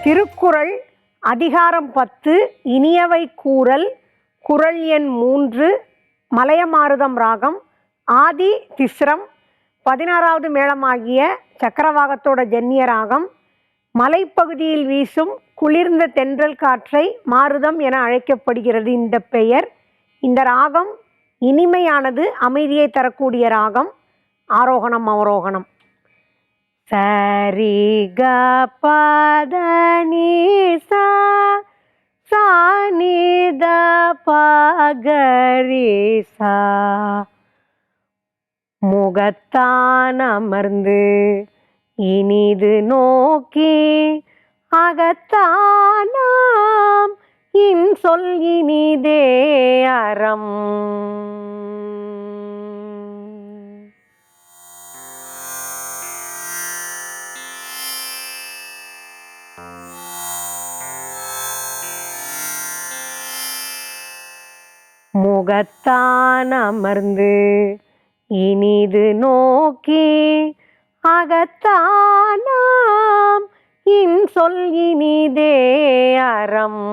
திருக்குறள் அதிகாரம் 10 இனியவை கூறல் குறள் எண் 3 மலையமாருதம் ராகம் ஆதி திஸ்ரம் 16வது மேளமாகிய சக்கரவாகத்தோட ஜன்னிய ராகம். மலைப்பகுதியில் வீசும் குளிர்ந்த தென்றல் காற்றை மாருதம் என அழைக்கப்படுகிறது. இந்த பெயர் இந்த ராகம் இனிமையானது, அமைதியை தரக்கூடிய ராகம். ஆரோகணம் அவரோகணம். சரி க பத நீ சா சா நீ த ப க ரி சா. முகத்தான் அமர்ந்து இனிது நோக்கி அகத்தானாம் இன்சொல் இனிதே அறம். முகத்தான் அமர்ந்து இனிது நோக்கி அகத்தானாம் இன்சொல் இனிதே அறம்.